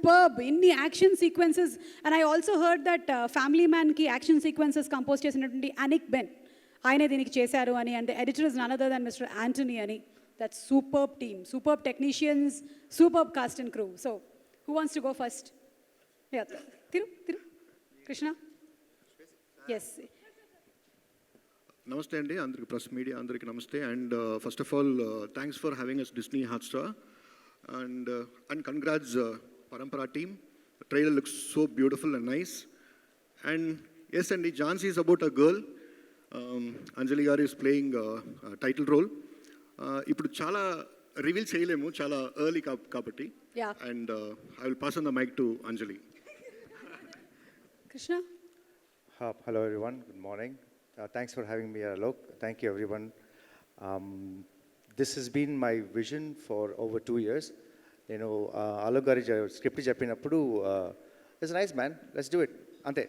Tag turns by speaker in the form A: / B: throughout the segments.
A: Superb. ఇన్ని action sequences. And I also heard that family మ్యాన్కి action sequences compose చేసినటువంటి అనిక్ బెన్ ఆయనే దీనికి చేశారు అని. And the editor is none other than mister Antony అని. That's superb team, superb technicians, superb cast and crew. So who wants to go first? Thiru Krishna. Yes.
B: నమస్తే అండి అందరికి, ప్రెస్ మీడియా అందరికి నమస్తే. And first of all thanks for having us Disney Hotstar and congrats Parampara team. Trailer looks so beautiful and nice. And yes అండి, Jhansi is about a girl. Anjali garu is playing title role. ఇప్పుడు చాలా reveal చేయలేము, చాలా early కాబట్టి. And I will pass on the mic to Anjali.
A: Krishna.
C: Hello everyone, good morning. Thanks for having me, Alok. Thank you everyone. This has been my vision for over 2 years. You know, Alok Gari script cheppinappudu, it's nice man, let's do it. Ante.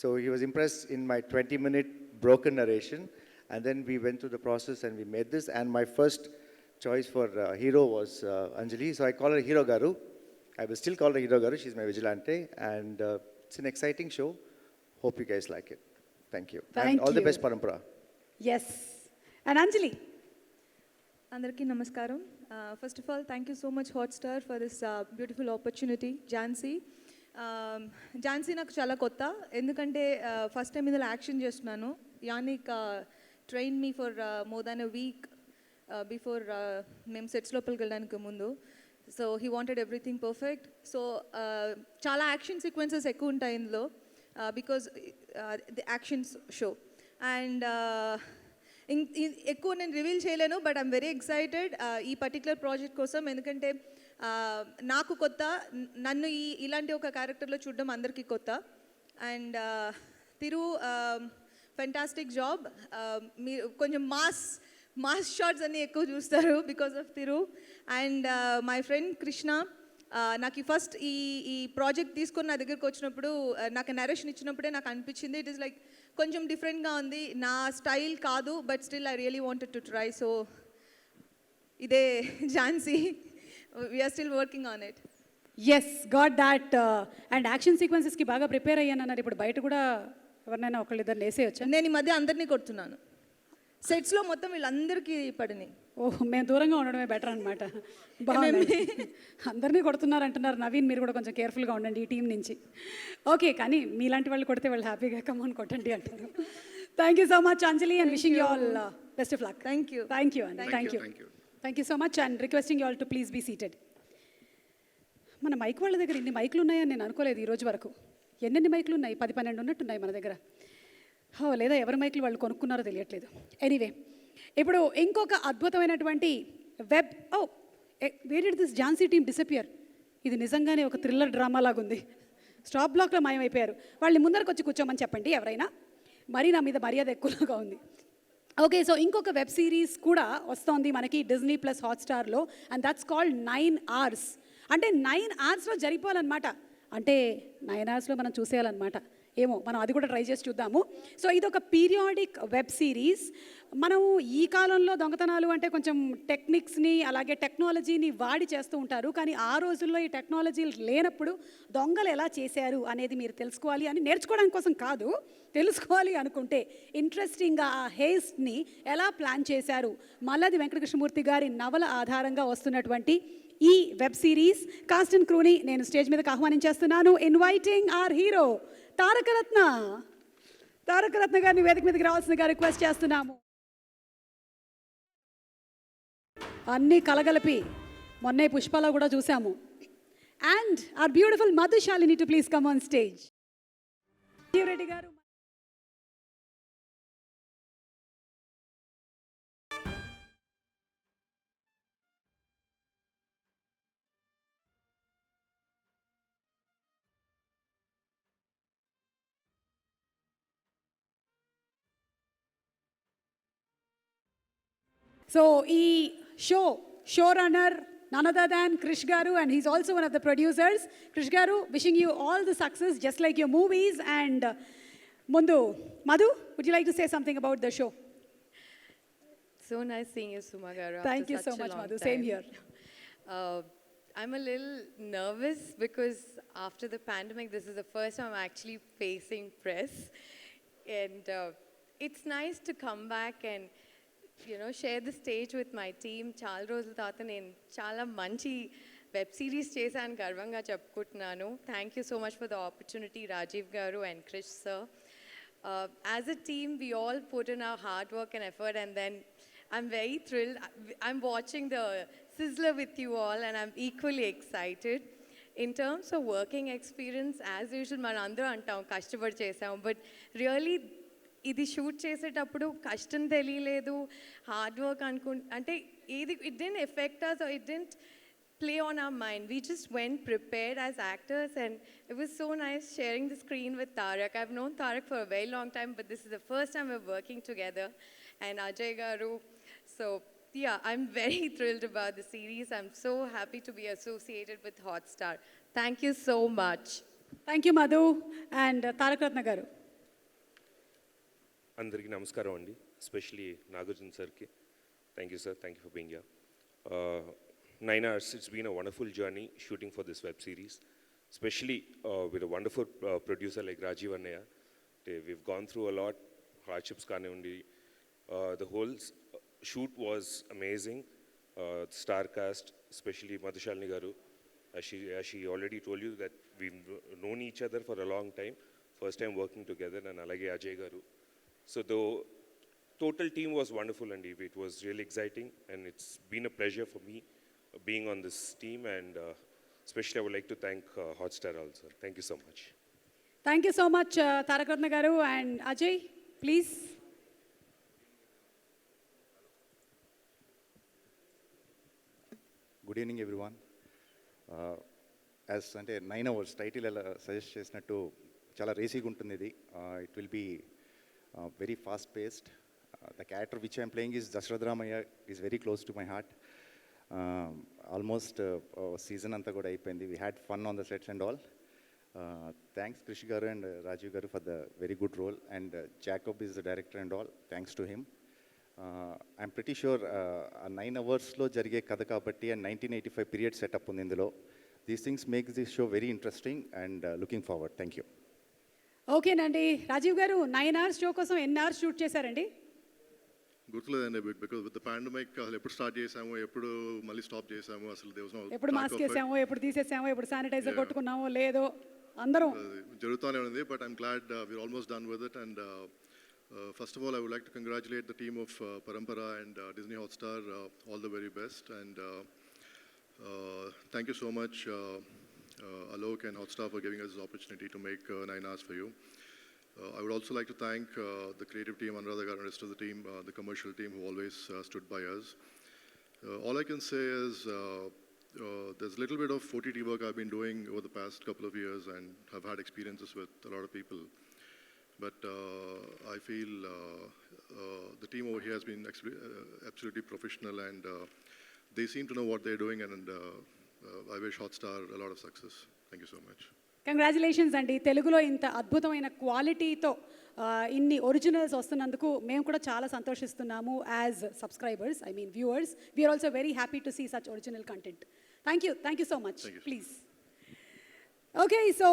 C: So he was impressed in my 20-minute broken narration, and then we went through the process and we made this. And my first choice for hero was Anjali, so I call her Hero Garu. I will still call her Hero Garu, she's my vigilante, and it's an exciting show. Hope you guys like it. Thank you.
A: Thank
C: and all
A: you.
C: the best, Parampara.
A: Yes. And Anjali.
D: Andarki namaskaram. First of all, thank you so much Hotstar for this beautiful opportunity. Jhansi. Jhansi నాకు చాలా కొత్త, ఎందుకంటే first time ఇందులో action చేస్తున్నాను. Jannik train me for more than a week before మేము sets లోపలికి వెళ్ళడానికి ముందు. So he wanted everything perfect. So చాలా యాక్షన్ సీక్వెన్సెస్ ఎక్కువ ఉంటాయి ఇందులో, because the action show. And ఎక్కువ నేను రివీల్ చేయలేను, బట్ ఐఎమ్ వెరీ ఎక్సైటెడ్ ఈ పర్టికులర్ ప్రాజెక్ట్ కోసం. ఎందుకంటే నాకు కొత్త, నన్ను ఇలాంటి ఒక క్యారెక్టర్లో చూడడం అందరికీ కొత్త. And Thiru fantastic job. మీరు కొంచెం మాస్ షాట్స్ అన్నీ ఎక్కువ చూస్తారు because of Thiru. And my friend Krishna, నాకు ఫస్ట్ ఈ ప్రాజెక్ట్ తీసుకొని నా దగ్గరికి వచ్చినప్పుడు, నాకు నరేషన్ ఇచ్చినప్పుడే నాకు అనిపించింది ఇట్ ఈస్ లైక్ కొంచెం డిఫరెంట్గా ఉంది, నా స్టైల్ కాదు, but still I really wanted to try. So ఇదే Jhansi, we're still working on it.
A: Yes, got that. And action సీక్వెన్సెస్కి బాగా ప్రిపేర్ అయ్యాను అన్నారు. ఇప్పుడు బయట కూడా ఎవరినైనా ఒకళ్ళిద్దరు వేసేయచ్చు.
D: నేను ఈ మధ్య అందరినీ కొడుతున్నాను సెట్స్లో, మొత్తం వీళ్ళందరికీ పడినాయి.
A: ఓహ్, మేము దూరంగా ఉండడమే బెటర్ అనమాట. బాగుంది. అందరినీ కొడుతున్నారు అంటున్నారు. నవీన్, మీరు కూడా కొంచెం కేర్ఫుల్గా ఉండండి ఈ టీం నుంచి. ఓకే, కానీ మీలాంటి వాళ్ళు కొడితే వాళ్ళు హ్యాపీగా కమ్మని కొట్టండి అంటారు. Thank you so much Anjali, and wishing you all best of luck.
D: Thank you.
A: Thank you అండి. Thank you so much. And requesting you all to please be seated. మన మైక్ వాళ్ళ దగ్గర ఇన్ని మైకులు ఉన్నాయని నేను అనుకోలేదు ఈ రోజు వరకు. ఎన్నెన్ని మైకులు ఉన్నాయి? 10-12 ఉన్నట్టున్నాయి మన దగ్గర. లేదా ఎవరి మైకులు వాళ్ళు కొనుక్కున్నారో తెలియట్లేదు. ఎనీవే, ఇప్పుడు ఇంకొక అద్భుతమైనటువంటి web. Where did this Jhansi team disappear? ఇది నిజంగానే ఒక థ్రిల్లర్ డ్రామా లాగుంది. స్టాప్ బ్లాక్లో మాయమైపోయారు. వాళ్ళని ముందరకు వచ్చి కూర్చోమని చెప్పండి ఎవరైనా. మరీ నా మీద మర్యాద ఎక్కువగా ఉంది. ఓకే, సో ఇంకొక వెబ్ సిరీస్ కూడా వస్తోంది మనకి డిజ్నీ ప్లస్ హాట్స్టార్లో, అండ్ దట్స్ కాల్డ్ 9 hours. అంటే 9 hoursలో జరిపోవాలన్నమాట. అంటే 9 hoursలో మనం చూసేయాలన్నమాట. ఏమో, మనం అది కూడా ట్రై చేసి చూద్దాము. సో ఇది ఒక పీరియాడిక్ వెబ్ సిరీస్. మనం ఈ కాలంలో దొంగతనాలు అంటే కొంచెం టెక్నిక్స్ని అలాగే టెక్నాలజీని వాడి చేస్తూ ఉంటారు. కానీ ఆ రోజుల్లో ఈ టెక్నాలజీ లేనప్పుడు దొంగలు ఎలా చేశారు అనేది మీరు తెలుసుకోవాలి అని, నేర్చుకోవడం కోసం కాదు, తెలుసుకోవాలి అనుకుంటే ఇంట్రెస్టింగ్గా ఆ హేస్ట్ని ఎలా ప్లాన్ చేశారు. మల్లాది వెంకటకృష్ణమూర్తి గారి నవల ఆధారంగా వస్తున్నటువంటి ఈ వెబ్ సిరీస్ కాస్ట్ అండ్ క్రూని నేను స్టేజ్ మీదకి ఆహ్వానించేస్తున్నాను. ఇన్వైటింగ్ ఆర్ హీరో తారకరత్న గారిని వేదిక మీదకి రావాల్సిందిగా రిక్వెస్ట్ చేస్తున్నాము. అన్నీ కలగలిపి మొన్నే పుష్పలో కూడా చూసాము. And our beautiful Madhushalini to please come on stage. Reddy గారు. సో ఈ show runner none other than Krish Garu, and he's also one of the producers. Krish Garu, wishing you all the success just like your movies. And Mundu, Madhu, would you like to say something about the show?
E: So nice seeing you, Suma Garu.
A: Thank you so much, Madhu. Same here.
E: I'm a little nervous because after the pandemic, this is the first time I'm actually facing press. And it's nice to come back and, share the stage with my team. Chaala రోజుల తర్వాత నేను చాలా మంచి web series చేశాను గర్వంగా చెప్పుకుంటున్నాను. Thank you so much for the opportunity, Rajiv Garu and Krish sir. As a team, we all put in our hard work and effort, and then I'm very thrilled. I'm watching the Sizzler with you all, and I'm equally excited. In terms of working experience, as usual, మనందరం అంటాం కష్టపడి చేసాం, but really ఇది shoot చేసేటప్పుడు కష్టం తెలియలేదు, hard work అంటే ఇది it didn't affect us, it didn't play on our mind. We just went prepared as actors, and it was so nice sharing the screen with Tarak. I've known Tarak for a very long time, but this is the first time we're working together, and Ajay Garu. So yeah, I'm very thrilled about the series. I'm so happy to be associated with Hotstar. Thank you so much.
A: Thank you Madhu and Taraka Ratna garu.
F: అందరికీ నమస్కారం అండి, especially Nagarjuna సార్కి. Thank you sir, thank you for being here. 9 hours, it's been a wonderful journey shooting for this web series, especially with a wonderful producer like Rajiv Annaya. We've gone through a lot, hardships kaanivandi. The whole shoot was amazing. Star cast, especially Madhushalini Garu. As she already told you that we've known each other for a long time, first time working together, and alage Ajay Garu. So the total team was wonderful, and it was really exciting, and it's been a pleasure for me being on this team, and especially I would like to thank Hotstar also. Thank you so much.
A: Thank you so much Taraka Ratna garu and Ajay please.
G: Good evening everyone. As అంటే 9 hours title ఎలా suggest చేసినట్టు చాలా రేసీగా ఉంటుంది ఇది. It will be very fast paced. The character which I'm playing is Dasharatha Ramaiah is very close to my heart. Almost season అంతా కూడా అయిపోయింది. We had fun on the sets and all. Thanks Krish garu and Rajeev garu for the very good role, and Jacob is the director and all. Thanks to him. I'm pretty sure uh 9 hours జరిగే కథ కాబట్టి, and 1985 period setup ఉంది ఇందులో. These things makes this show very interesting and looking forward. Thank you.
A: ఓకేనండి. రాజీవ్ గారు 9 hours show కోసం ఎన్ని hours shoot చేశారండి?
B: గుర్తులేదండి, బికాజ్ విత్ ద పాండమిక్ అసలు ఎప్పుడు స్టార్ట్ చేసాము, ఎప్పుడు మళ్ళీ స్టాప్ చేసాము, అసలు
A: ఎప్పుడు మాస్క్ వేసామో, ఎప్పుడు తీసేసామో, ఎప్పుడు శానిటైజర్ కొట్టుకున్నామో లేదో అందరం
B: జరుగుతూనే ఉంది. But I'm glad we're almost done with it. And first of all I would like to congratulate the team of Parampara and Disney Hotstar. All the very best, and thank you so much Alok and Hotstar for giving us this opportunity to make 9 hours for you. I would also like to thank the creative team, Anuradha and the rest of the team, the commercial team who always stood by us. All I can say is there's a little bit of OTT work I've been doing over the past couple of years and have had experiences with a lot of people. But I feel the team over here has been absolutely professional, and they seem to know what they're doing, and I wish Hotstar a lot of success. Thank you so much.
A: Congratulations అండి. తెలుగులో ఇంత అద్భుతమైన క్వాలిటీతో ఇన్ని originals వస్తున్నందుకు మేము కూడా చాలా సంతోషిస్తున్నాము. As subscribers, I mean viewers, we're also very happy to see such original content. Thank you so much. Please. Okay, so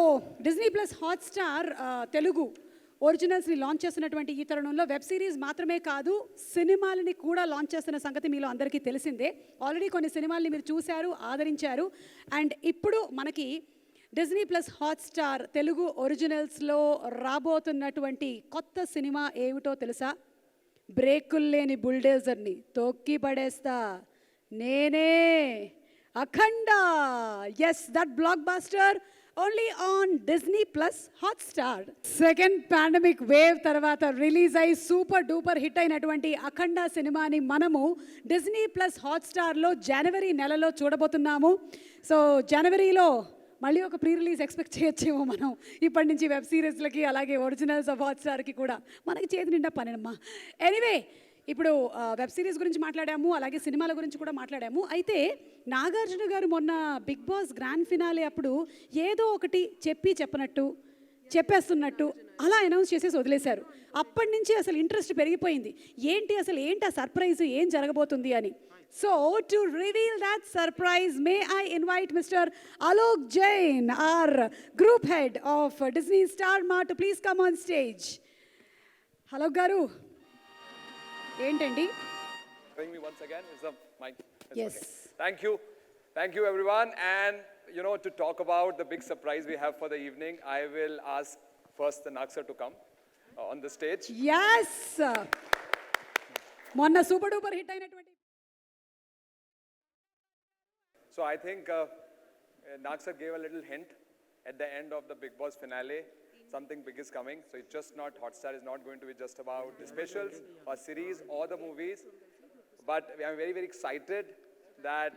A: Disney plus Hotstar Telugu ఒరిజినల్స్ని లాంచ్ చేస్తున్నటువంటి ఈ తరుణంలో వెబ్ సిరీస్ మాత్రమే కాదు, సినిమాలని కూడా లాంచ్ చేస్తున్న సంగతి మీలో అందరికీ తెలిసిందే. ఆల్రెడీ కొన్ని సినిమాల్ని మీరు చూశారు, ఆదరించారు. అండ్ ఇప్పుడు మనకి డిజ్నీ ప్లస్ హాట్స్టార్ తెలుగు ఒరిజినల్స్లో రాబోతున్నటువంటి కొత్త సినిమా ఏమిటో తెలుసా? బ్రేకులు లేని బుల్డేజర్ని తొక్కి పడేస్తా నేనే, Akhanda. Yes, that blockbuster only on Disney plus Hotstar. Second pandemic wave తర్వాత రిలీజ్ అయి సూపర్ డూపర్ హిట్ అయినటువంటి అఖండ సినిమాని మనము డిజ్నీ ప్లస్ హాట్స్టార్లో జనవరి నెలలో చూడబోతున్నాము. సో జనవరిలో మళ్ళీ ఒక ప్రీ రిలీజ్ ఎక్స్పెక్ట్ చేయొచ్చేమో మనం ఇప్పటి నుంచి వెబ్ సిరీస్లకి, అలాగే ఒరిజినల్స్ ఆఫ్ హాట్స్టార్కి కూడా. మనకి చేతి నిండా పనేనమ్మా. ఎనీవే, ఇప్పుడు వెబ్ సిరీస్ గురించి మాట్లాడాము, అలాగే సినిమాల గురించి కూడా మాట్లాడాము. అయితే నాగార్జున గారు మొన్న బిగ్ బాస్ గ్రాండ్ ఫినాలే అప్పుడు ఏదో ఒకటి చెప్పనట్టు చెప్పేస్తున్నట్టు అలా అనౌన్స్ చేసేసి వదిలేశారు. అప్పటి నుంచి అసలు ఇంట్రెస్ట్ పెరిగిపోయింది. ఏంటి ఆ సర్ప్రైజ్, ఏం జరగబోతుంది అని. So, to reveal that surprise, may I invite Mr. Alok Jain, our group head of Disney Star Mart, to please come on stage. Hello, Garu. ఏంటండి?
H: Bring me once again. Is the mic?
A: Yes.
H: Okay. Thank you, everyone. And you know, to talk about the big surprise we have for the evening, I will ask first the Naksar to come on the stage.
A: Yes. మొన్న super duper hit అయినటువంటి
H: So I think Naksar gave a little hint at the end of the Big Boss finale. Something big is coming. So it's just not Hotstar is not going to be just about the specials or series or the movies. But I'm very, very excited that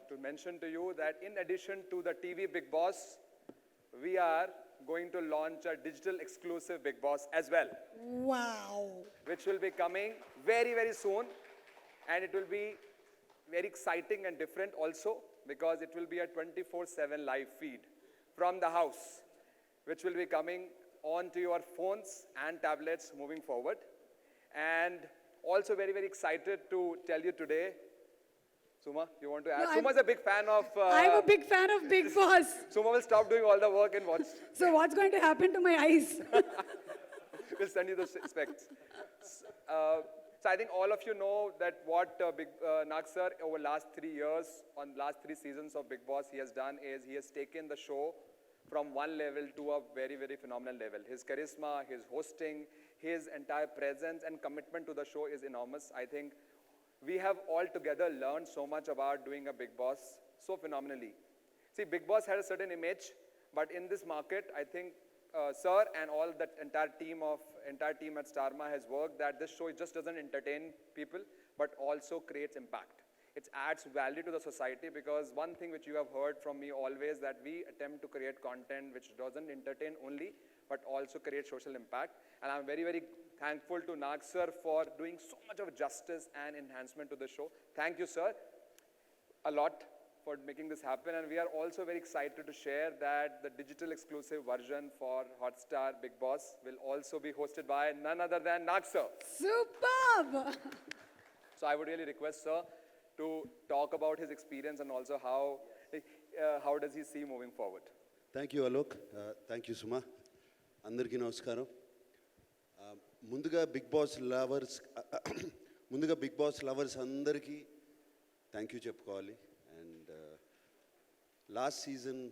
H: to mention to you that in addition to the TV Big Boss, we are going to launch a digital exclusive Big Boss as well,
A: wow.
H: which will be coming very, very soon. And it will be very exciting and different also because it will be a 24/7 live feed from the house, which will be coming onto your phones and tablets moving forward. And also very, very excited to tell you today, Suma, you want to add?
A: No,
H: Suma's a big fan of...
A: I'm a big fan of Big Boss.
H: Suma will stop doing all the work and watch.
A: So what's going to happen to my eyes?
H: We'll send you the specs. So I think all of you know that what Naksar over last 3 years, on last 3 seasons of Big Boss, he has done is he has taken the show from one level to a very, very phenomenal level. His charisma, his hosting, his entire presence and commitment to the show is enormous. I think we have all together learned so much about doing a Big Boss so phenomenally. See, Big Boss had a certain image, but in this market, I think Sir and all that entire team at Starma has worked that this show just doesn't entertain people, but also creates impact. It adds value to the society because one thing which you have heard from me always that we attempt to create content which doesn't entertain only, but also create social impact. And I'm very, very thankful to Nag sir for doing so much of justice and enhancement to the show. Thank you, sir, a lot for making this happen. And we are also very excited to share that the digital exclusive version for Hotstar Big Boss will also be hosted by none other than Nag sir.
A: Superb.
H: So I would really request sir to talk about his experience and also how does he see moving forward.
I: Thank you Alok thank you Suma అందరికీ నమస్కారం ముందుగా Bigg Boss lovers అందరికీ thank you చెప్పుకోవాలి and last season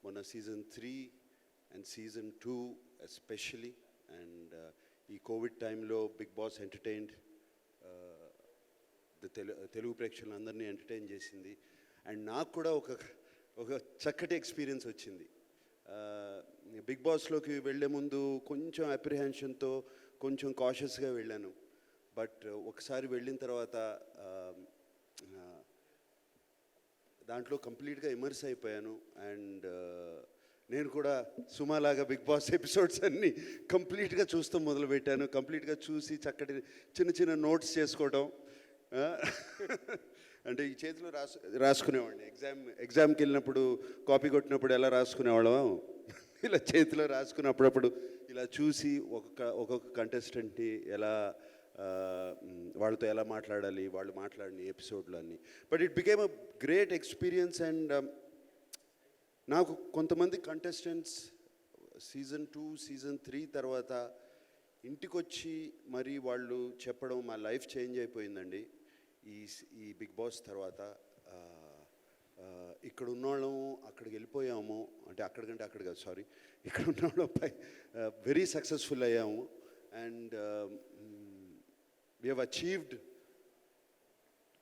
I: మొన్న season 3 and season 2 especially and ఈ Covid టైంలో Bigg Boss entertained Telugu ప్రేక్షకులందరినీ entertain చేసింది అండ్ నాకు కూడా ఒక చక్కటి ఎక్స్పీరియన్స్ వచ్చింది బిగ్ బాస్లోకి వెళ్ళే ముందు కొంచెం అప్రిహెన్షన్తో కొంచెం కాషియస్గా వెళ్ళాను బట్ ఒకసారి వెళ్ళిన తర్వాత దాంట్లో కంప్లీట్గా ఇమర్స్ అయిపోయాను అండ్ నేను కూడా సుమాలాగా బిగ్ బాస్ ఎపిసోడ్స్ అన్నీ కంప్లీట్గా చూస్తూ మొదలుపెట్టాను కంప్లీట్గా చూసి చక్కటి చిన్న నోట్స్ చేసుకోవడం అంటే ఈ చేతిలో రాసుకునేవాడిని ఎగ్జామ్కి వెళ్ళినప్పుడు కాపీ కొట్టినప్పుడు ఎలా రాసుకునేవాళ్ళం ఇలా చేతిలో రాసుకున్నప్పుడప్పుడు ఇలా చూసి ఒక్కొక్క కంటెస్టెంట్ని ఎలా వాళ్ళతో ఎలా మాట్లాడాలి వాళ్ళు మాట్లాడిన ఎపిసోడ్లు అన్నీ but it became a great experience and నాకు కొంతమంది కంటెస్టెంట్స్ సీజన్ 2 సీజన్ 3 తర్వాత ఇంటికొచ్చి మరి వాళ్ళు చెప్పడం మా లైఫ్ చేంజ్ అయిపోయిందండి ఈ బిగ్ బాస్ తర్వాత ఇక్కడ ఉన్నవాళ్ళం అక్కడికి వెళ్ళిపోయాము అంటే అక్కడికంటే అక్కడ కాదు సారీ ఇక్కడ ఉన్నవాళ్ళం వెరీ సక్సెస్ఫుల్ అయ్యాము అండ్ వీ హ్యావ్ అచీవ్డ్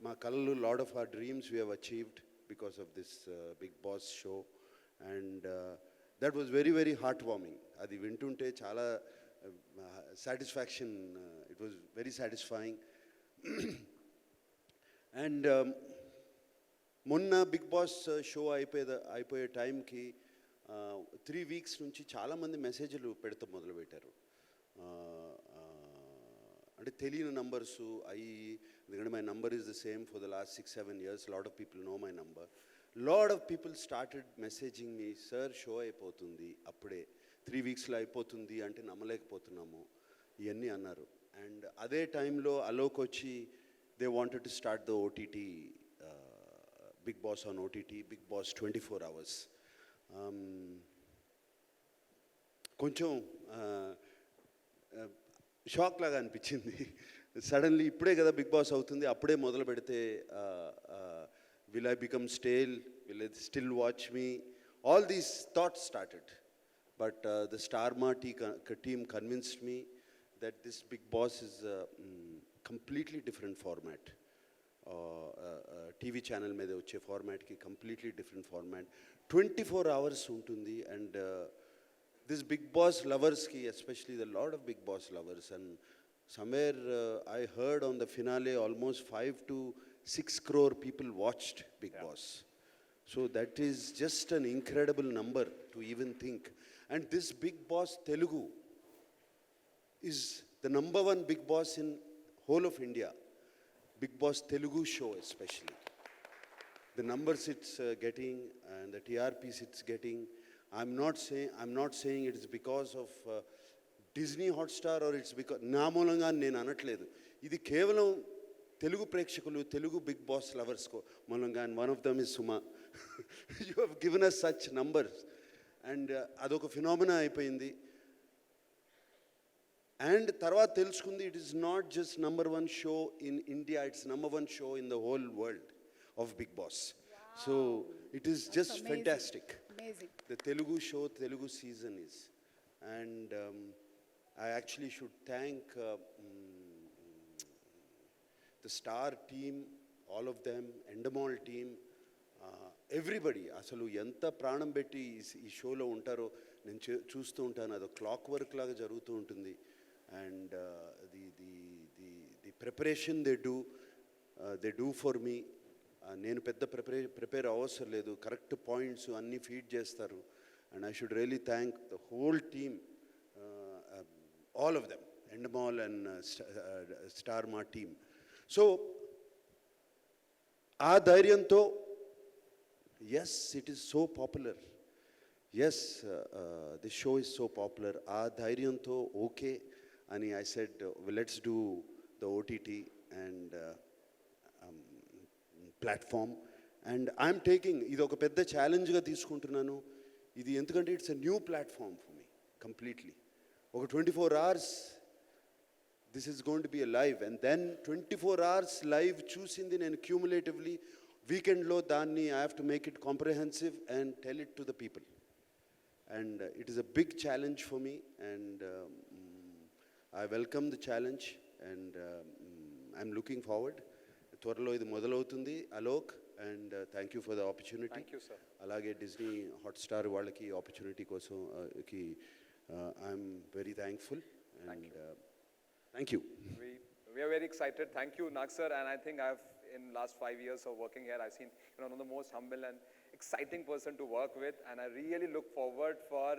I: మా కళలు lot of our dreams we have achieved because of this Bigg Boss show and that was very very heartwarming అది వింటుంటే చాలా satisfaction it was very satisfying and మొన్న Bigg Boss show అయిపోయే టైంకి 3 weeks నుంచి చాలామంది మెసేజ్లు పెడతాం మొదలుపెట్టారు అంటే తెలియని నంబర్స్ ఎందుకంటే my number is the same for the last 6-7 years lot of people know my number lot of people started messaging me sir show అయిపోతుంది అప్పుడే 3 వీక్స్లో అయిపోతుంది అంటే నమ్మలేకపోతున్నాము ఇవన్నీ అన్నారు అండ్ అదే టైంలో అలోక్ వచ్చి they wanted to start the OTT, Big Boss on OTT, Big Boss 24 hours. కొంచెం షాక్ లాగా అనిపించింది. సడన్లీ ఇప్పుడే కదా బిగ్ బాస్ అవుతుంది, అప్పుడే మొదలు పెడితే will I become stale, will I still watch me, all these thoughts started. But the Star Maa team convinced me that this Big Boss is a completely different format. TV channel మీద వచ్చే ఫార్మాట్కి completely different format, 24 hours ఉంటుంది. And this Bigg Boss లవర్స్కి, especially the lot of Bigg Boss lovers, and somewhere I heard on the finale almost 5 to 6 crore people watched Big Boss. So that is just an incredible number to even think. And this Big Boss Telugu is the number one Big Boss in whole of India. Big Boss Telugu show especially. The numbers it's getting and the TRPs it's getting. I'm not saying it is because of Disney Hotstar or it's because నా మూలంగా నేను అనట్లేదు. ఇది కేవలం తెలుగు ప్రేక్షకులు, Telugu Bigg Boss lovers మూలంగా, and one of them is Suma. You have given us such numbers and అదొక phenomena అయిపోయింది. అండ్ తర్వాత తెలుసుకుంది, it is not just number one show in India, it's number one show in the whole world of Bigg Boss. So it is just fantastic. The Telugu show, Telugu season is. And I actually should thank the Star team, all of them, Endemol team, everybody. అసలు ఎంత ప్రాణం పెట్టి ఈ షోలో ఉంటారో నేను చూస్తూ ఉంటాను. అది క్లాక్ వర్క్ లాగా జరుగుతూ ఉంటుంది. And the preparation they do for me. నేను పెద్ద ప్రిపేర్ అవసరం లేదు, కరెక్ట్ పాయింట్స్ అన్నీ ఫీడ్ చేస్తారు. And I should really thank the whole team, all of them, Endemol and Star Maa team. So ఆ ధైర్యంతో, yes it is so popular, yes this show is so popular, ఆ ధైర్యంతో okay అని I said let's do the OTT and platform. And I'm taking ఇది ఒక పెద్ద ఛాలెంజ్గా తీసుకుంటున్నాను ఇది, ఎందుకంటే it's a new platform for me completely. ఒక 24 hours this is going to be a live, and then 24 hours live చూసింది నేను క్యూములేటివ్లీ వీకెండ్లో దాన్ని I have to make it comprehensive and tell it to the people. And it is a big challenge for me and I welcome the challenge and I'm looking forward. త్వరలో ఇది మొదలవుతుంది Alok, and thank you for the opportunity. అలాగే Disney Hotstar వాళ్ళకి opportunity కోసం I'm very thankful and thank you.
H: We are very excited. Thank you, Nag sir. And I think in last 5 years of working here, I've seen one of the most humble and exciting person to work with. And I really look forward for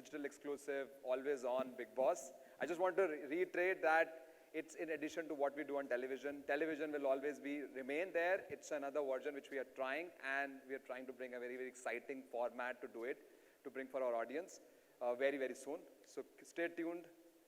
H: digital exclusive, always on Big Boss. I just want to reiterate that it's in addition to what we do on television. Television will always remain there. It's another version which we are trying, and we are trying to bring a very, very exciting format to do it, to bring for our audience very, very soon. So stay tuned.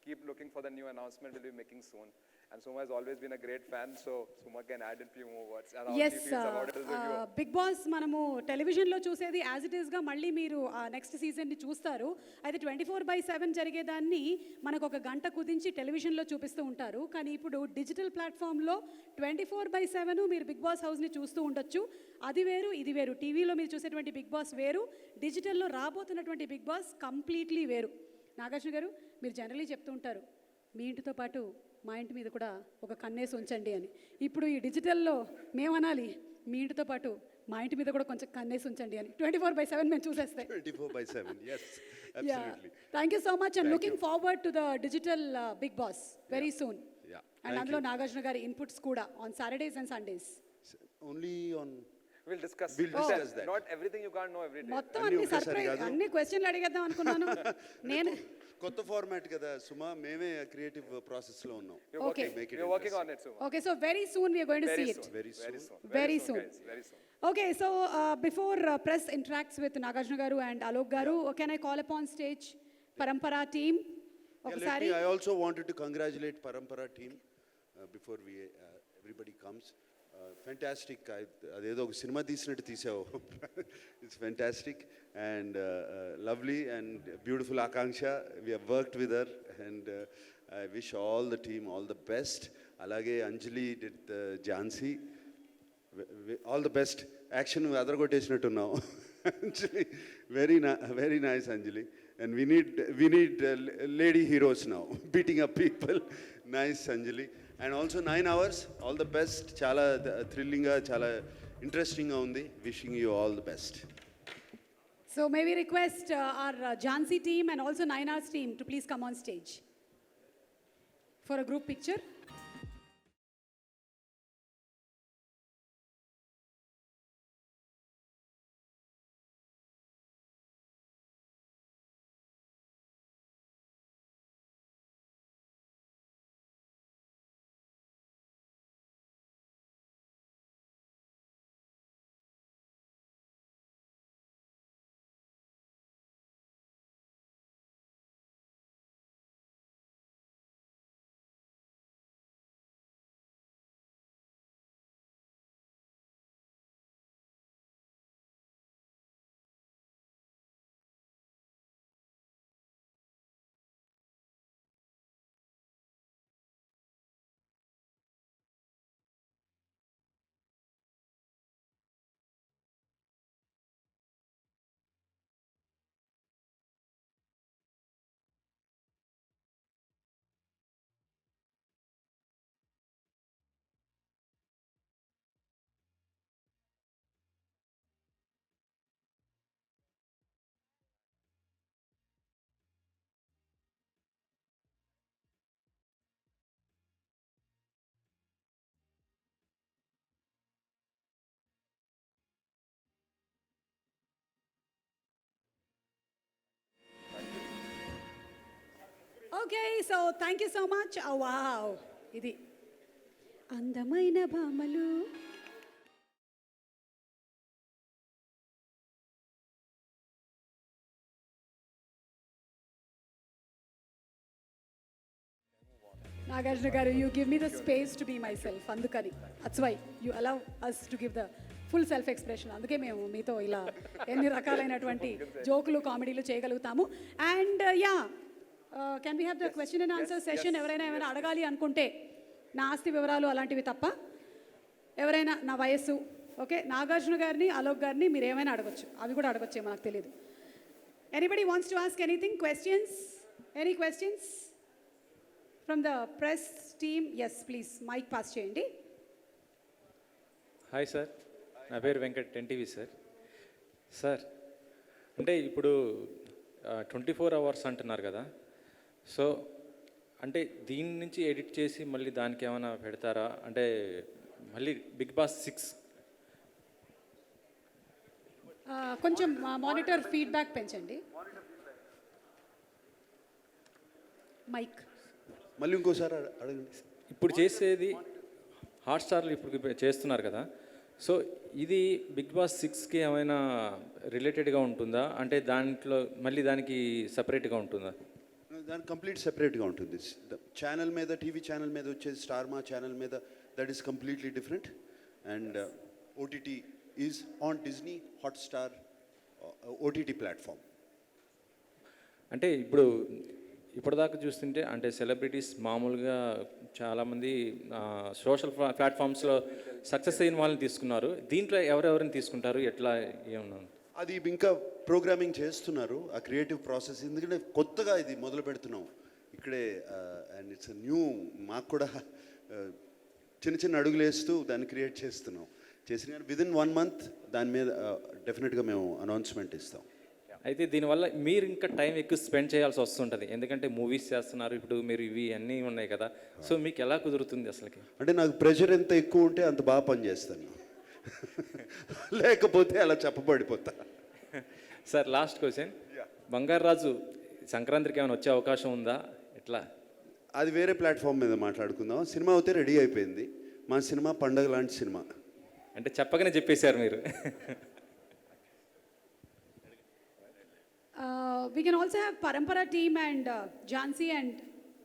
H: Keep looking for the new announcement we'll be making soon. And Suma has always been a great fan, so Suma can add in few more words. And how she feels about it as a viewer.
A: Bigg Boss మనము టెలివిజన్లో చూసేది as it ఈస్గా మళ్ళీ మీరు next సీజన్ని చూస్తారు. అయితే 24/7 జరిగేదాన్ని మనకు ఒక గంట కుదించి టెలివిజన్లో చూపిస్తూ ఉంటారు. కానీ ఇప్పుడు డిజిటల్ ప్లాట్ఫామ్లో 24/7 మీరు బిగ్ బాస్ హౌస్ని చూస్తూ ఉండొచ్చు. అది వేరు, ఇది వేరు. టీవీలో మీరు చూసేటువంటి బిగ్ బాస్ వేరు, డిజిటల్లో రాబోతున్నటువంటి బిగ్ బాస్ కంప్లీట్లీ వేరు. నాగార్జున గారు, మీరు జనరలీ చెప్తూ ఉంటారు మీ ఇంటితో పాటు మా ఇంటి మీద కూడా ఒక కన్నేసి ఉంచండి అని. ఇప్పుడు ఈ డిజిటల్లో మేమనాలి మీ ఇంటితో పాటు మా ఇంటి మీద కూడా కొంచెం కన్నేసి ఉంచండి అని. 24/7 మేము చూసేస్తాయి.
I: 24/7, yes, absolutely.
A: Thank you so much and looking forward to the digital Bigg Boss very soon. And అందులో నాగార్జున గారి ఇన్పుట్స్ కూడా on Saturdays and Sundays.
I: Only on
H: We'll discuss
I: that.
H: Not everything you can't know every day.
A: మొత్తం అన్ని surprise, అన్ని క్వశ్చన్లు అడిగేద్దాం అనుకున్నాను నేను.
I: కొత్త ఫార్మాట్ కదా సుమా, మేమే క్రియేటివ్ ప్రాసెస్లో ఉన్నాం.
A: Okay.
H: We're working on it, Suma.
A: Okay, so very soon we are going to see it.
I: Very soon.
A: Very soon.
H: Guys, very soon.
A: Okay, so before press interacts with Nagarjuna Garu and Alok Garu, can I call upon stage Parampara team?
I: I also wanted to congratulate Parampara team before we everybody comes fantastic. అదేదో ఒక సినిమా తీసినట్టు తీసావు. It's fantastic and lovely and beautiful Akanksha. We have worked with her and I wish all the team all the best. అలాగే Anjali did Jhansi, all the best. Action అదరగొట్టేసినట్టున్నావు Anjali. Very nice Anjali. And we need lady heroes now, beating up people. Nice Anjali. And also 9 hours, all the best. Chala thrilling ga, chala interesting ga undi. Wishing you all the best.
A: So may we request our Jhansi team and also 9 Hours team to please come on stage for a group picture. Okay, so thank you so much. Oh, wow. ఇది అందమైన భామలు. Nagarjuna garu, you give me the space to be myself. Andukani. That's why you allow us to give the full self expression. అందుకే మేము మీతో ఇలా ఎన్ని రకాలైనటువంటి జోకులు కామెడీలు చేయగలుగుతాము. And can we have the question and answer session. ఎవరైనా ఏమైనా అడగాలి అనుకుంటే నా ఆస్తి వివరాలు అలాంటివి తప్ప ఎవరైనా నా వయస్సు, ఓకే, నాగార్జున గారిని అలోక్ గారిని మీరు ఏమైనా అడగచ్చు. అవి కూడా అడగచ్చేమో నాకు తెలియదు. Anybody wants to ask anything? Questions? Any questions from the press team? Yes please, mic pass చేయండి.
J: హాయ్ సార్, నా పేరు వెంకట్, 10TV సార్. సార్ అంటే ఇప్పుడు 24 hours అంటున్నారు కదా, సో అంటే దీని నుంచి ఎడిట్ చేసి మళ్ళీ దానికి ఏమైనా పెడతారా? అంటే మళ్ళీ బిగ్ బాస్ 6
A: కొంచెం మానిటర్ ఫీడ్బ్యాక్ పెంచండి. మైక్
I: మళ్ళీ ఇంకోసారి అడగండి.
J: ఇప్పుడు చేసేది హాట్స్టార్లో ఇప్పుడు చేస్తున్నారు కదా, సో ఇది బిగ్ బాస్ 6కి ఏమైనా రిలేటెడ్గా ఉంటుందా? అంటే దాంట్లో మళ్ళీ దానికి సపరేట్గా ఉంటుందా?
I: దానికి కంప్లీట్ సెపరేట్గా ఉంటుంది. ఛానల్ మీద, టీవీ ఛానల్ మీద వచ్చేది స్టార్ మా ఛానల్ మీద, that is completely different. And OTT is on Disney Hotstar OTT platform.
J: అంటే ఇప్పటిదాకా చూస్తుంటే అంటే సెలబ్రిటీస్ మామూలుగా చాలామంది సోషల్ ప్లాట్ఫామ్స్లో సక్సెస్ అయిన వాళ్ళని తీసుకున్నారు. దీంట్లో ఎవరెవరిని తీసుకుంటారు, ఎట్లా, ఏమన్నా?
I: అది ఇంకా ప్రోగ్రామింగ్ చేస్తున్నారు, ఆ క్రియేటివ్ ప్రాసెస్. ఎందుకంటే కొత్తగా ఇది మొదలు పెడుతున్నాం ఇక్కడే. అండ్ ఇట్స్ న్యూ, మాకు కూడా చిన్న చిన్న అడుగులు వేస్తూ దాన్ని క్రియేట్ చేస్తున్నాం. చేసిన కానీ విదిన్ 1 month దాని మీద డెఫినెట్గా మేము అనౌన్స్మెంట్ ఇస్తాం.
J: అయితే దీనివల్ల మీరు ఇంకా టైం ఎక్కువ స్పెండ్ చేయాల్సి వస్తుంటుంది, ఎందుకంటే మూవీస్ చేస్తున్నారు ఇప్పుడు మీరు, ఇవి అన్నీ ఉన్నాయి కదా, సో మీకు ఎలా కుదురుతుంది అసలుకి?
I: అంటే నాకు ప్రెషర్ ఎంత ఎక్కువ ఉంటే అంత బాగా పనిచేస్తాను, లేకపోతే అలా చెప్పబడిపోతా.
J: సార్ లాస్ట్ క్వశ్చన్, బంగారాజు సంక్రాంతికి ఏమైనా వచ్చే అవకాశం ఉందా, ఎట్లా?
I: అది వేరే ప్లాట్ఫామ్ మీద మాట్లాడుకుందాం. సినిమా అయితే రెడీ అయిపోయింది. మా సినిమా పండగ లాంటి సినిమా.
J: అంటే చెప్పగానే చెప్పేశారు మీరు.
A: We can also have Parampara team and Jhansi and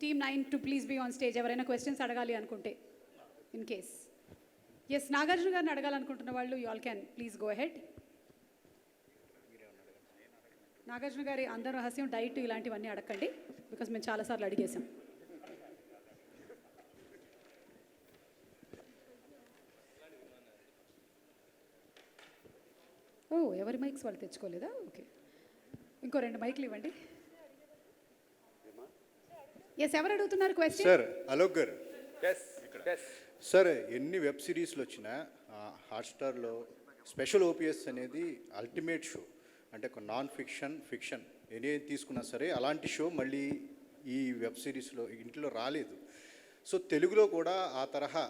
A: team 9 to please be on stage. ఎవరైనా క్వశ్చన్స్ అడగాలి అనుకుంటే, in case. ఎస్, నాగార్జున గారిని అడగాలనుకుంటున్న వాళ్ళు you all can please go ahead. Nagarjuna గారి అందం రహస్యం డైట్ ఇలాంటివన్నీ అడగండి, బికాస్ మేము చాలాసార్లు అడిగేసాం. ఓ, ఎవరి మైక్స్ వాళ్ళు తెచ్చుకోలేదా? ఓకే, ఇంకో 2 మైక్లు ఇవ్వండి. ఎస్, ఎవరు అడుగుతున్నారు క్వశ్చన్?
K: సార్ అలోక్ గారు,
H: Yes, yes.
K: సార్ ఎన్ని వెబ్ సిరీస్లు వచ్చినా హాట్స్టార్లో స్పెషల్ ఓపీఎస్ అనేది అల్టిమేట్ షో. అంటే ఒక నాన్ ఫిక్షన్, ఫిక్షన్ ఏది తీసుకున్నా సరే అలాంటి షో మళ్ళీ ఈ వెబ్ సిరీస్లో ఇంట్లో రాలేదు. సో తెలుగులో కూడా ఆ తరహా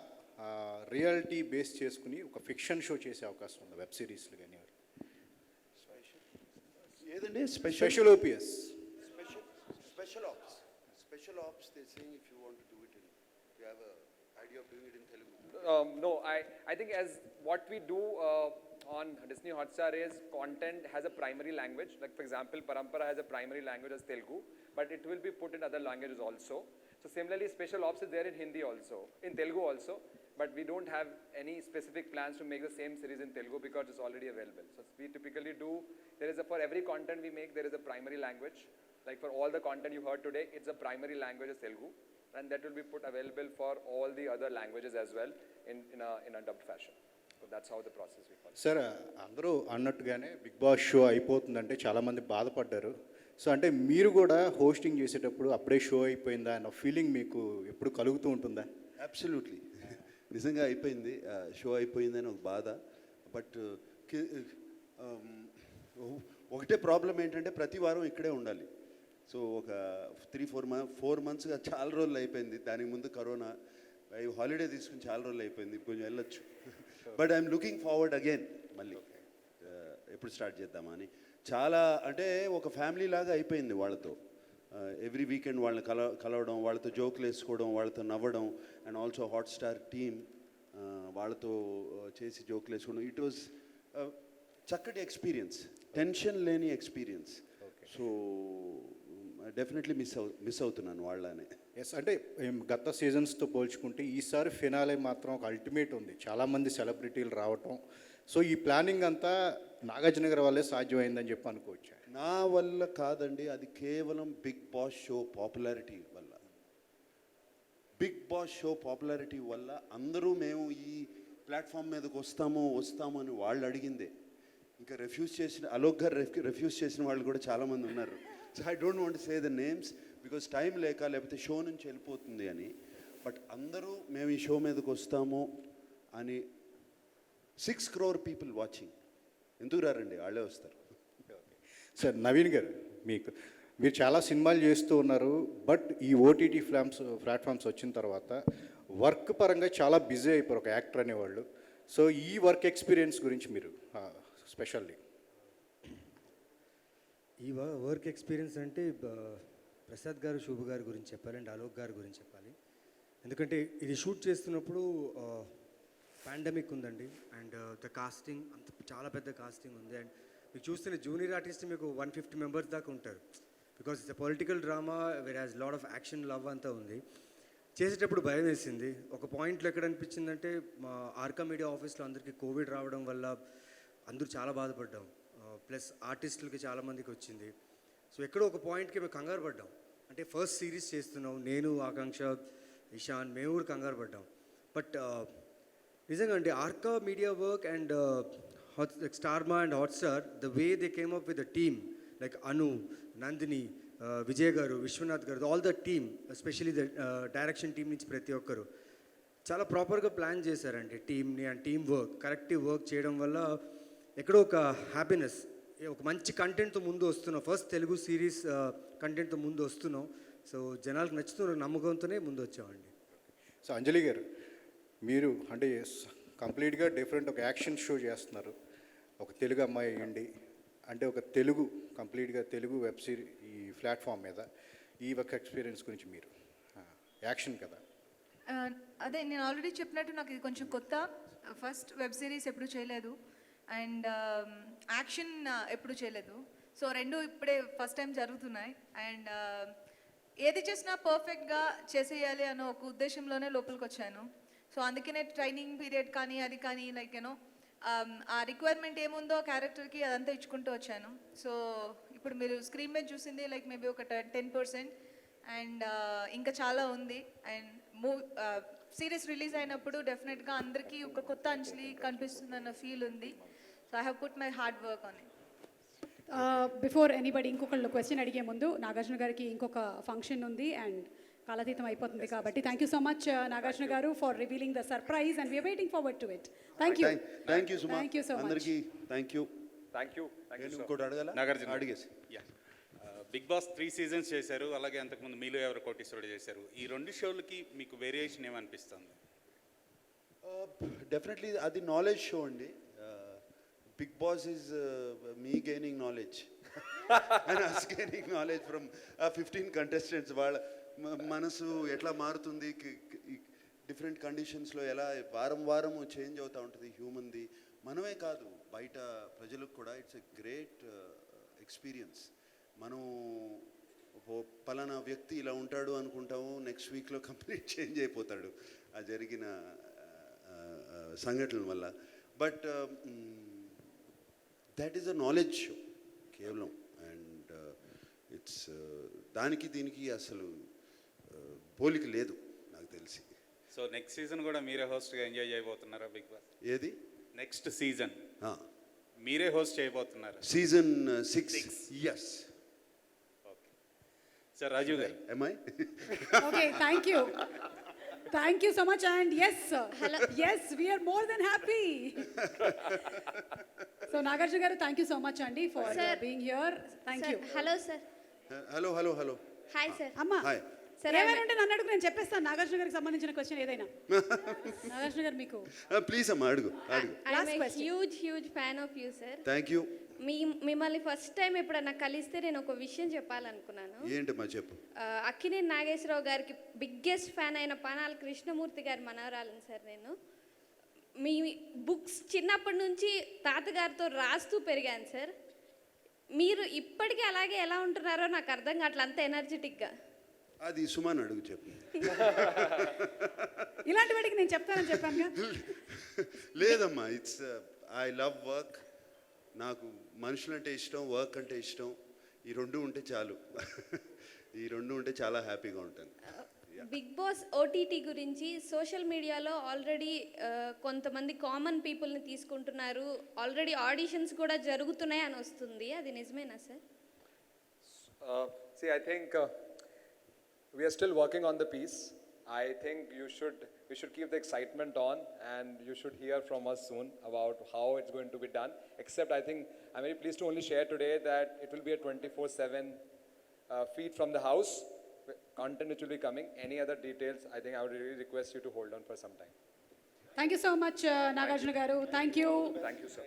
K: రియాలిటీ బేస్ చేసుకుని ఒక ఫిక్షన్ షో చేసే అవకాశం ఉంది వెబ్ సిరీస్లు కానీ.
I: ఏదండి
K: special OPS.
I: Special ops, they're saying if you want to do it in, if you have a idea of doing it in Telugu.
H: No, I think as what we do on Disney Hotstar is content has a primary language. Like for example, Parampara has a primary language as Telugu, but it will be put in other languages also. So similarly, special ops is there in Hindi also, in Telugu also, but we don't have any specific plans to make the same series in Telugu because it's already available. So we typically do, for every content we make, there is a primary language. Like for all the content you heard today, it's a primary language is Telugu, and that will be put available for all the other languages as well in a dubbed fashion. So that's how the process we follow.
K: Sir అందరూ అన్నట్టుగానే big Boss show అయిపోతుందంటే చాలామంది బాధపడ్డారు. So అంటే మీరు కూడా hosting చేసేటప్పుడు అప్పుడే show అయిపోయిందా అన్న ఫీలింగ్ మీకు ఎప్పుడు కలుగుతూ ఉంటుందా?
I: అబ్సల్యూట్లీ, నిజంగా అయిపోయింది, షో అయిపోయిందని ఒక బాధ. బట్ ఒకటే ప్రాబ్లం ఏంటంటే ప్రతి వారం ఇక్కడే ఉండాలి. సో ఒక 4 monthsగా చాలా రోజులు అయిపోయింది. దానికి ముందు కరోనా, హాలిడే తీసుకుని చాలా రోజులు అయిపోయింది, కొంచెం వెళ్ళొచ్చు. But I'm looking forward again, మళ్ళీ ఎప్పుడు స్టార్ట్ చేద్దామని. చాలా అంటే ఒక ఫ్యామిలీ లాగా అయిపోయింది వాళ్ళతో. ఎవ్రీ వీకెండ్ వాళ్ళని కలవడం, వాళ్ళతో జోకులు వేసుకోవడం, వాళ్ళతో నవ్వడం, అండ్ ఆల్సో హాట్స్టార్ టీమ్ వాళ్ళతో చేసి జోకులు వేసుకోవడం. ఇట్ వాజ్ చక్కటి ఎక్స్పీరియన్స్, టెన్షన్ లేని ఎక్స్పీరియన్స్. సో డెఫినెట్లీ మిస్ అవుతున్నాను వాళ్ళనే.
K: ఎస్, అంటే గత సీజన్స్తో పోల్చుకుంటే ఈసారి ఫినాలే మాత్రం ఒక అల్టిమేట్ ఉంది, చాలామంది సెలబ్రిటీలు రావటం. సో ఈ ప్లానింగ్ అంతా నాగార్జున గారి వల్లే సాధ్యమైందని చెప్పి అనుకోవచ్చు.
I: నా వల్ల కాదండి, అది కేవలం బిగ్ బాస్ షో పాపులారిటీ వల్ల. బిగ్ బాస్ షో పాపులారిటీ వల్ల అందరూ మేము ఈ ప్లాట్ఫామ్ మీదకి వస్తాము అని వాళ్ళు అడిగిందే. ఇంకా రెఫ్యూజ్ చేసిన అలోక్ గారు రెఫ్యూజ్ చేసిన వాళ్ళు కూడా చాలామంది ఉన్నారు. So I don't want say the names because time లేకపోతే షో నుంచి వెళ్ళిపోతుంది అని. బట్ అందరూ మేము ఈ షో మీదకి వస్తాము అని 6 crore పీపుల్ వాచింగ్. ఎందుకు రారండి, వాళ్ళే వస్తారు.
K: సార్ నవీన్ గారు, మీరు చాలా సినిమాలు చేస్తూ ఉన్నారు, బట్ ఈ ఓటీటీ ప్లాట్ఫామ్స్ వచ్చిన తర్వాత వర్క్ పరంగా చాలా బిజీ అయిపోయారు ఒక యాక్టర్ అనేవాళ్ళు. సో ఈ వర్క్ ఎక్స్పీరియన్స్ గురించి మీరు స్పెషల్లీ.
L: ఈ వర్క్ ఎక్స్పీరియన్స్ అంటే ప్రసాద్ గారు, శుభ గారి గురించి చెప్పాలి అండ్ అలోక్ గారి గురించి చెప్పాలి. ఎందుకంటే ఇది షూట్ చేస్తున్నప్పుడు పాండమిక్ ఉందండి, అండ్ ద కాస్టింగ్ అంత చాలా పెద్ద కాస్టింగ్ ఉంది. అండ్ మీకు చూస్తున్న జూనియర్ ఆర్టిస్ట్ మీకు 150 members దాకా ఉంటారు, because it's a political drama where has lot of action, love అంతా ఉంది. చేసేటప్పుడు భయం వేసింది. ఒక పాయింట్లో ఎక్కడ అనిపించిందంటే మా ఆర్కా మీడియా ఆఫీస్లో అందరికీ కోవిడ్ రావడం వల్ల అందరూ చాలా బాధపడ్డాం, ప్లస్ ఆర్టిస్టులకి చాలామందికి వచ్చింది. సో ఎక్కడో ఒక పాయింట్కి మేము కంగారు పడ్డాం. అంటే ఫస్ట్ సిరీస్ చేస్తున్నాం, నేను, ఆకాంక్ష, ఇషాన్, మేము కూడా కంగారు పడ్డాం. బట్ నిజంగా అంటే Arka media work and Star Maa and Hotstar, the way they came up with the team like Anu, Nandini, Vijay garu, Vishwanath garu, all the team, especially the direction team నుంచి ప్రతి ఒక్కరు చాలా ప్రాపర్గా ప్లాన్ చేశారండి టీమ్ని. And teamwork, corrective work చేయడం వల్ల ఎక్కడో ఒక హ్యాపీనెస్, ఒక మంచి కంటెంట్తో ముందు వస్తున్నాం. ఫస్ట్ తెలుగు సిరీస్ కంటెంట్తో ముందు వస్తున్నాం. సో జనాలకు నచ్చుతున్న నమ్మకంతోనే ముందు వచ్చామండి.
K: సో అంజలి గారు, మీరు అంటే కంప్లీట్గా డిఫరెంట్ ఒక యాక్షన్ షో చేస్తున్నారు, ఒక తెలుగు అమ్మాయి అయ్యండి, అంటే ఒక కంప్లీట్గా తెలుగు వెబ్ సిరీస్ ఈ ప్లాట్ఫామ్ మీద ఈ వర్క్ ఎక్స్పీరియన్స్ గురించి మీరు యాక్షన్ కదా.
D: అదే నేను ఆల్రెడీ చెప్పినట్టు నాకు ఇది కొంచెం కొత్త. ఫస్ట్ వెబ్ సిరీస్ ఎప్పుడు చేయలేదు, అండ్ యాక్షన్ ఎప్పుడు చేయలేదు. సో రెండు ఇప్పుడే ఫస్ట్ టైం జరుగుతున్నాయి. అండ్ ఏది చేసినా పర్ఫెక్ట్గా చేసేయాలి అన్న ఒక ఉద్దేశంలోనే లోపలికి వచ్చాను. సో అందుకనే ట్రైనింగ్ పీరియడ్ కానీ అది కానీ లైక్ యూనో ఆ రిక్వైర్మెంట్ ఏముందో ఆ క్యారెక్టర్కి అదంతా ఇచ్చుకుంటూ వచ్చాను. సో ఇప్పుడు మీరు స్క్రీన్ మీద చూసింది లైక్ మేబీ ఒక 10%, అండ్ ఇంకా చాలా ఉంది. అండ్ సిరీస్ రిలీజ్ అయినప్పుడు డెఫినెట్గా అందరికీ ఒక కొత్త అంజలి కనిపిస్తుందన్న ఫీల్ ఉంది. So I have put my hard work on it.
A: Before anybody ఇంకొకళ్ళు క్వశ్చన్ అడిగే ముందు నాగార్జున గారికి ఇంకొక ఫంక్షన్ ఉంది అండ్ కాలాతీతం అయిపోతుంది కాబట్టి thank you so much Nagarjuna garu for revealing the surprise and we're waiting forward to it. Thank you.
I: Thank you Suma.
A: Thank you so much.
I: అందరికీ thank you.
H: Thank you. Thank you,
I: నేను
H: sir.
I: ఇంకోటి అడగాల
M: నాగార్జున.
I: అడిగేసి
M: big boss 3 seasons చేశారు, అలాగే అంతకుముందు మీలో ఎవరు కోటీశ్వరుడు చేశారు. ఈ 2 షోలకి మీకు వేరియేషన్ ఏమనిపిస్తుంది?
I: డెఫినెట్లీ అది నాలెడ్జ్ షో అండి. Bigg Boss is me gaining knowledge and us gaining knowledge from 15 contestants. వాళ్ళ మనసు ఎట్లా మారుతుంది, డిఫరెంట్ కండిషన్స్లో ఎలా వారం వారం చేంజ్ అవుతూ ఉంటుంది హ్యూమన్ది. మనమే కాదు, బయట ప్రజలకు కూడా ఇట్స్ ఎ గ్రేట్ ఎక్స్పీరియన్స్. మనం పలానా వ్యక్తి ఇలా ఉంటాడు అనుకుంటాము, నెక్స్ట్ వీక్లో కంప్లీట్ చేంజ్ అయిపోతాడు ఆ జరిగిన సంఘటనల వల్ల. But that is a knowledge show కేవలం. అండ్ ఇట్స్ దానికి దీనికి అసలు పోలిక లేదు నాకు తెలిసి.
M: సో నెక్స్ట్ సీజన్ కూడా మీరే హోస్ట్గా ఎంజాయ్ చేయబోతున్నారా బిగ్ బాస్?
I: ఏది
M: నెక్స్ట్ సీజన్ మీరే హోస్ట్ చేయబోతున్నారా?
I: Season 6. Yes.
M: Okay sir. Rajeev garu.
I: Am I
A: okay, thank you. Thank you so much, and yes, yes, we are more than happy. So Nagarjuna garu, thank you so much Andy for being here. Thank you.
N: Hello sir.
I: Hello.
N: Hi sir.
A: అమ్మా,
I: hi.
A: ఏమైనా ఉంటే నన్ను అడుగు, నేను చెప్పేస్తాను నాగార్జున గారికి సంబంధించిన question ఏదైనా. నాగార్జున గారు మీకు
I: ప్లీజ్ అమ్మా అడుగు.
N: I'm huge fan of you sir.
I: Thank you.
N: మిమ్మల్ని ఫస్ట్ టైం ఎప్పుడన్నా కలిస్తే నేను ఒక విషయం చెప్పాలనుకున్నాను.
I: ఏంటమ్మా చెప్పు.
N: అక్కినేని నాగేశ్వరరావు గారికి బిగ్గెస్ట్ ఫ్యాన్ అయిన పనాల కృష్ణమూర్తి గారి మనవరాలను సార్ నేను. మీ బుక్స్ చిన్నప్పటి నుంచి తాతగారితో రాస్తూ పెరిగాను సార్. మీరు ఇప్పటికీ అలాగే ఎలా ఉంటున్నారో నాకు అర్థం కావట్లేదు, అంత ఎనర్జెటిక్గా.
I: అది సుమాన్ అడుగు చెప్పు.
A: ఇలాంటి వాటికి నేను చెప్తానని చెప్పాను.
I: లేదమ్మా, ఇట్స్ ఐ లవ్ వర్క్. నాకు మనుషులంటే ఇష్టం, వర్క్ అంటే ఇష్టం. ఈ రెండు ఉంటే చాలు. ఈ రెండు ఉంటే చాలా హ్యాపీగా ఉంటాను.
N: బిగ్ బాస్ ఓటీటీ గురించి సోషల్ మీడియాలో ఆల్రెడీ కొంతమంది కామన్ పీపుల్ని తీసుకుంటున్నారు, ఆల్రెడీ ఆడిషన్స్ కూడా జరుగుతున్నాయి అని వస్తుంది, అది నిజమేనా sir?
H: See, I think we are still working on the piece. I think we should keep the excitement on, and you should hear from us soon about how it's going to be done. Except I think I'm very pleased to only share today that it will be a 24/7 feed from the house content which will be coming. Any other details, I think I would really request you to hold on for some time.
A: Thank you so much Nagarjuna garu. Thank you.
H: Thank you, sir.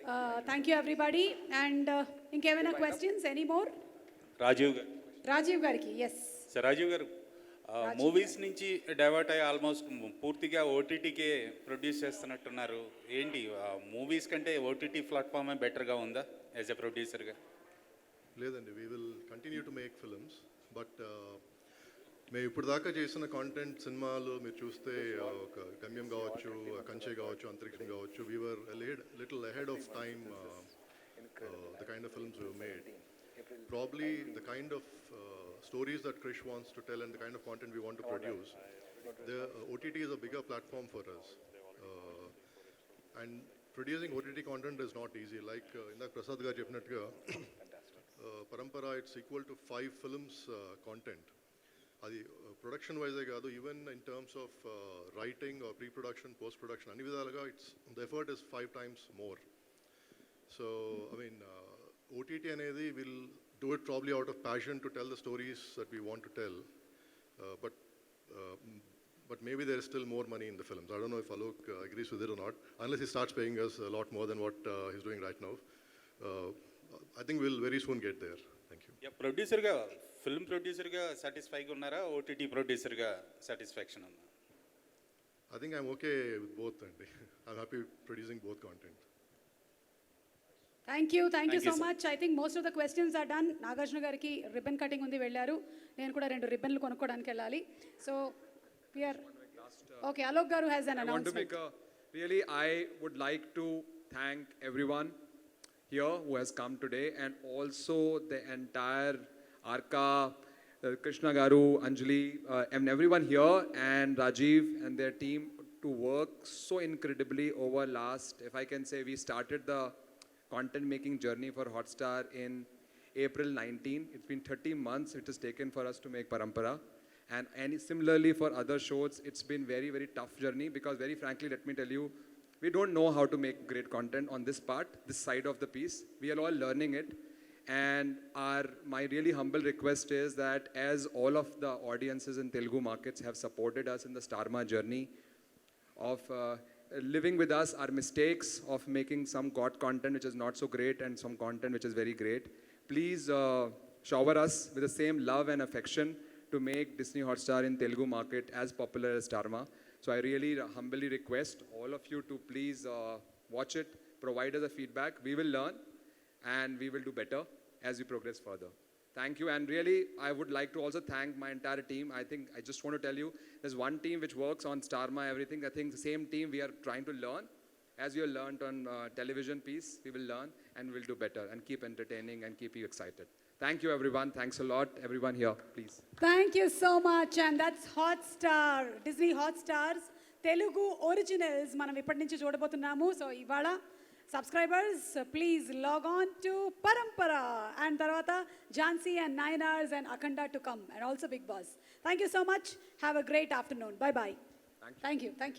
A: Thank you everybody. And ఇంకేమైనా questions any more?
M: Rajeev
A: gariki, yes.
M: Sir Rajeev garu, movies నుంచి divert అయ్యి almost పూర్తిగా ఓటీటీకే produce చేస్తున్నట్టున్నారు. ఏంటి movies కంటే OTT ప్లాట్ఫామే బెటర్గా ఉందా as a ప్రొడ్యూసర్గా?
B: లేదండి, we will continue to make films. But మేము ఇప్పుడు దాకా చేసిన కాంటెంట్ సినిమాలు మీరు చూస్తే ఒక గమ్యం కావచ్చు, కంచె కావచ్చు, అంతరిక్షం కావచ్చు, we were little ahead of time the kind of films we made. Probably the kind of stories that Krish wants to tell and the kind of content we want to produce, the OTT is a bigger platform for us. And producing OTT content is not easy. Like inda Prasad garu cheppinattuga, Parampara, it's equal to 5 films content. Adi production wise kaadu, even in terms of writing or pre-production, post-production, anni vidalaga the effort is 5 times more. So I mean, OTT అనేది will do it probably out of passion to tell the stories that we want to tell, but maybe there is still more money in the films. I don't know if Alok agrees with it or not, unless he starts paying us a lot more than what he's doing right now. I think we'll very soon get there. Thank you.
M: ప్రొడ్యూసర్గా, film ప్రొడ్యూసర్గా సాటిస్ఫైగా ఉన్నారా, OTT ప్రొడ్యూసర్గా satisfaction ఉందా?
B: I think I'm okay with both, Andy. I'm happy producing both content.
A: Thank you so much. I think most of the questions are done. Nagarjuna గారికి ribbon cutting ఉంది, వెళ్ళారు. నేను కూడా 2 రిబ్బన్లు కొనుక్కోవడానికి వెళ్ళాలి. So we are Okay, Alok Garu has an
H: I want to
A: announcement.
H: really, I would like to thank everyone here who has come today and also the entire Arka, Krishna Garu, Anjali, and everyone here and Rajiv and their team to work so incredibly over last, if I can say, we started the content making journey for Hotstar in April 19. It's been 30 months it has taken for us to make Parampara. And similarly for other shows, it's been very, very tough journey because very frankly, let me tell you, we don't know how to make great content on this part, this side of the piece. We are all learning it. And my really humble request is that as all of the audiences in Telugu markets have supported us in the Starma journey of living with us our mistakes of making some content which is not so great and some content which is very great, please shower us with the same love and affection to make Disney Hotstar in Telugu market as popular as Starma. So I really humbly request all of you to please watch it, provide us a feedback. We will learn and we will do better as we progress further. Thank you. And really, I would like to also thank my entire team. I think I just want to tell you, there's one team which works on Starma, everything. I think the same team we are trying to learn. As we have learned on television piece, we will learn and we'll do better and keep entertaining and keep you excited. Thank you, everyone. Thanks a lot. Everyone here, please.
A: Thank you so much. And that's Hotstar, Disney Hotstars, Telugu Originals. మనం ఇప్పటి నుంచి చూడబోతున్నాము. So ఇవాళ subscribers, please log on to Parampara. And తర్వాత Jhansi and 9 Hours and Akhanda to come. And also Big Boss. Thank you so much. Have a great afternoon. Bye-bye. Thank you. Thank you.